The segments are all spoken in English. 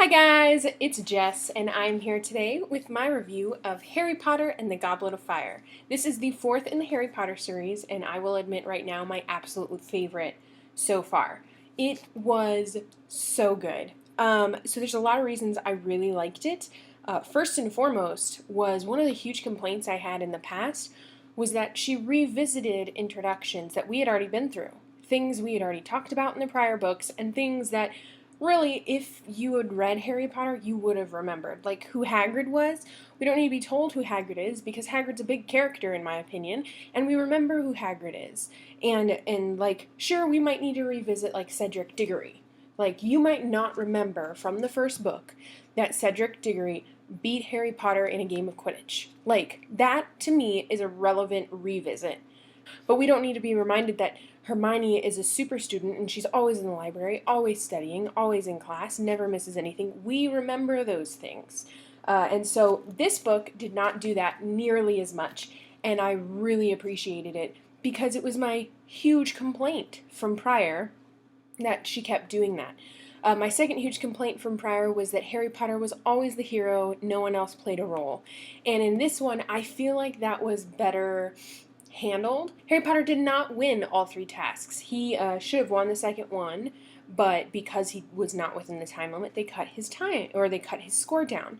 Hi guys, it's Jess, and I'm here today with my review of Harry Potter and the Goblet of Fire. This is the fourth in the Harry Potter series, and I will admit right now my absolute favorite so far. It was so good. So there's a lot of reasons I really liked it. First and foremost was one of the huge complaints I had in the past was that she revisited introductions that we had already been through. Things we had already talked about in the prior books, and things that really, if you had read Harry Potter, you would have remembered. Like who Hagrid was. We don't need to be told who Hagrid is because Hagrid's a big character in my opinion, and we remember who Hagrid is. And like, sure, we might need to revisit like Cedric Diggory. Like you might not remember from the first book that Cedric Diggory beat Harry Potter in a game of Quidditch. Like that to me is a relevant revisit. But we don't need to be reminded that Hermione is a super student and she's always in the library, always studying, always in class, never misses anything. We remember those things. And so this book did not do that nearly as much, and I really appreciated it because it was my huge complaint from prior that she kept doing that. My second huge complaint from prior was that Harry Potter was always the hero, no one else played a role. And in this one, I feel like that was better handled. Harry Potter did not win all three tasks. He should have won the second one, but because he was not within the time limit, they cut his score down.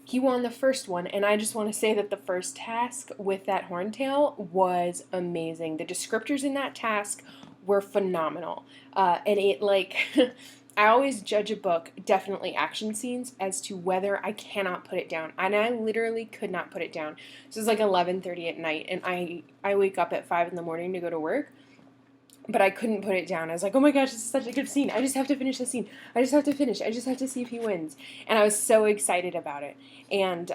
He won the first one, and I just want to say that the first task with that horntail was amazing. The descriptors in that task were phenomenal. And it, like, I always judge a book, definitely action scenes, as to whether I cannot put it down. And I literally could not put it down. So it's like 11:30 at night, and I wake up at 5 in the morning to go to work. But I couldn't put it down. I was like, oh my gosh, this is such a good scene. I just have to finish the scene. I just have to finish. I just have to see if he wins. And I was so excited about it. And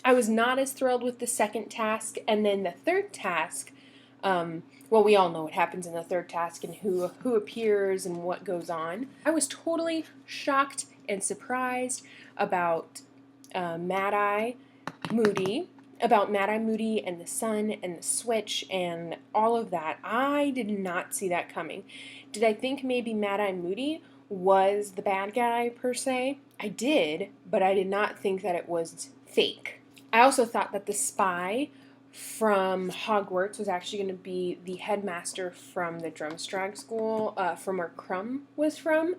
I was not as thrilled with the second task. And then the third task, well, we all know what happens in the third task and who appears and what goes on. I was totally shocked and surprised about Mad-Eye Moody and the sun and the switch and all of that. I did not see that coming. Did I think maybe Mad-Eye Moody was the bad guy per se? I did, but I did not think that it was fake. I also thought that the spy from Hogwarts was actually going to be the headmaster from the Drumstrag School, from where Crumb was from.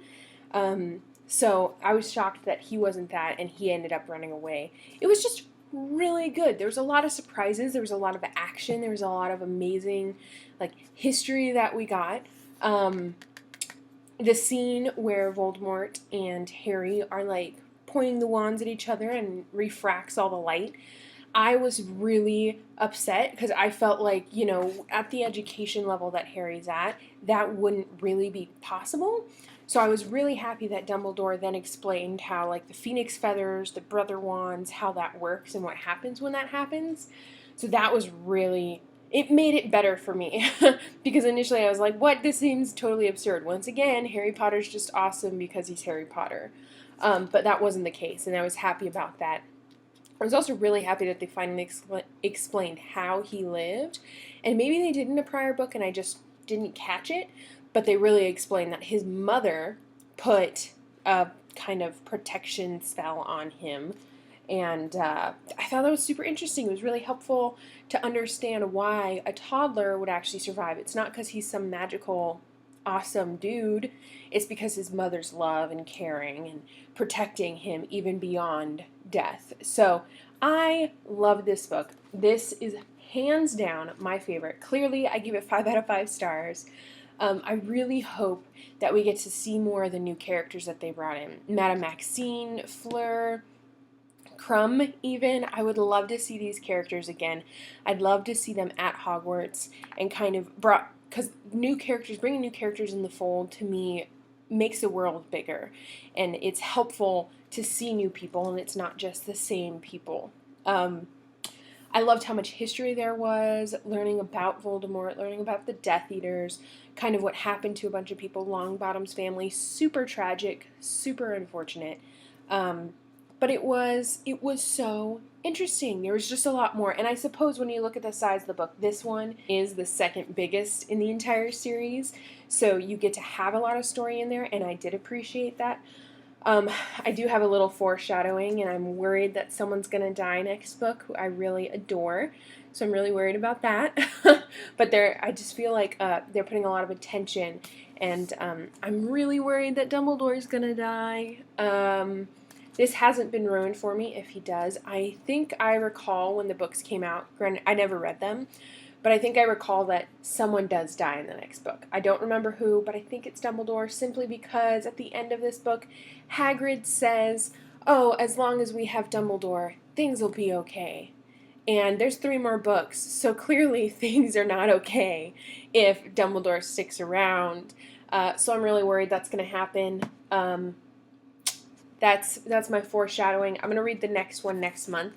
So I was shocked that he wasn't that, and he ended up running away. It was just really good. There was a lot of surprises. There was a lot of action. There was a lot of amazing, like, history that we got. The scene where Voldemort and Harry are, like, pointing the wands at each other and refracts all the light. I was really upset because I felt like, you know, at the education level that Harry's at, that wouldn't really be possible. So I was really happy that Dumbledore then explained how, like, the Phoenix Feathers, the Brother Wands, how that works and what happens when that happens. So that was really, it made it better for me. Because initially I was like, what? This seems totally absurd. Once again, Harry Potter's just awesome because he's Harry Potter. But that wasn't the case, and I was happy about that. I was also really happy that they finally explained how he lived. And maybe they did in a prior book and I just didn't catch it, but they really explained that his mother put a kind of protection spell on him. And I thought that was super interesting. It was really helpful to understand why a toddler would actually survive. It's not because he's some magical, awesome dude. It's because his mother's love and caring and protecting him even beyond death. So I love this book. This is hands down my favorite. Clearly, I give it 5 out of 5 stars. I really hope that we get to see more of the new characters that they brought in. Madame Maxine, Fleur, Crumb even. I would love to see these characters again. I'd love to see them at Hogwarts and kind of because bringing new characters in the fold to me makes the world bigger, and it's helpful to see new people, and it's not just the same people. I loved how much history there was, learning about Voldemort, learning about the Death Eaters, kind of what happened to a bunch of people, Longbottom's family, super tragic, super unfortunate. But it was so interesting. There was just a lot more. And I suppose when you look at the size of the book, this one is the second biggest in the entire series. So you get to have a lot of story in there, and I did appreciate that. I do have a little foreshadowing, and I'm worried that someone's going to die next book who I really adore. So I'm really worried about that. But I just feel like they're putting a lot of attention, and I'm really worried that Dumbledore's going to die. This hasn't been ruined for me if he does. I think I recall when the books came out, granted, I never read them, but I think I recall that someone does die in the next book. I don't remember who, but I think it's Dumbledore, simply because at the end of this book, Hagrid says, "Oh, as long as we have Dumbledore, things will be okay." And there's 3 more books, so clearly things are not okay if Dumbledore sticks around. So I'm really worried that's going to happen. That's my foreshadowing. I'm going to read the next one next month.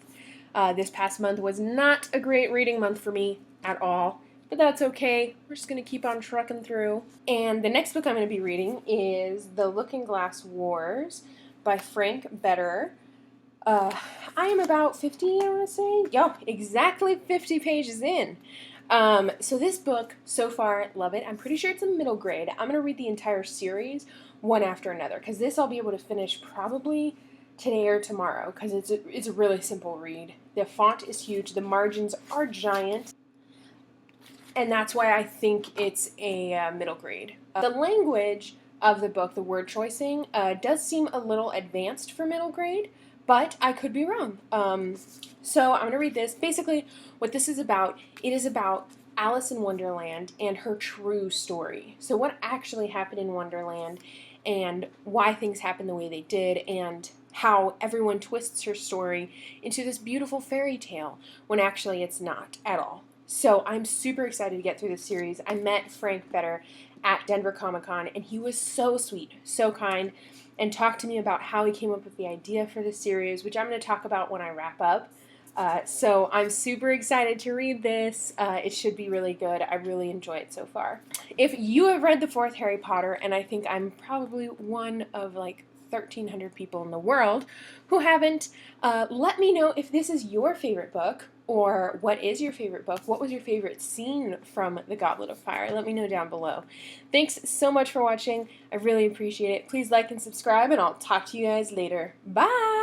This past month was not a great reading month for me at all, but that's okay. We're just going to keep on trucking through. And the next book I'm going to be reading is The Looking-Glass Wars by Frank Betterer. I am about 50, I want to say. Yup, exactly 50 pages in. So this book, so far, love it. I'm pretty sure it's a middle grade. I'm going to read the entire series one after another, because this I'll be able to finish probably today or tomorrow, because it's a really simple read. The font is huge. The margins are giant. And that's why I think it's a middle grade. The language of the book, the word choicing, does seem a little advanced for middle grade, but I could be wrong. So I'm going to read this. Basically, what this is about, it is about Alice in Wonderland and her true story. So what actually happened in Wonderland, and why things happened the way they did, and how everyone twists her story into this beautiful fairy tale when actually it's not at all. So I'm super excited to get through this series. I met Frank Betterer at Denver Comic Con, and he was so sweet, so kind, and talked to me about how he came up with the idea for the series, which I'm going to talk about when I wrap up. So I'm super excited to read this. It should be really good. I really enjoy it so far. If you have read the 4th Harry Potter, and I think I'm probably one of like 1,300 people in the world who haven't, let me know if this is your favorite book, or what is your favorite book? What was your favorite scene from The Goblet of Fire? Let me know down below. Thanks so much for watching. I really appreciate it. Please like and subscribe, and I'll talk to you guys later. Bye!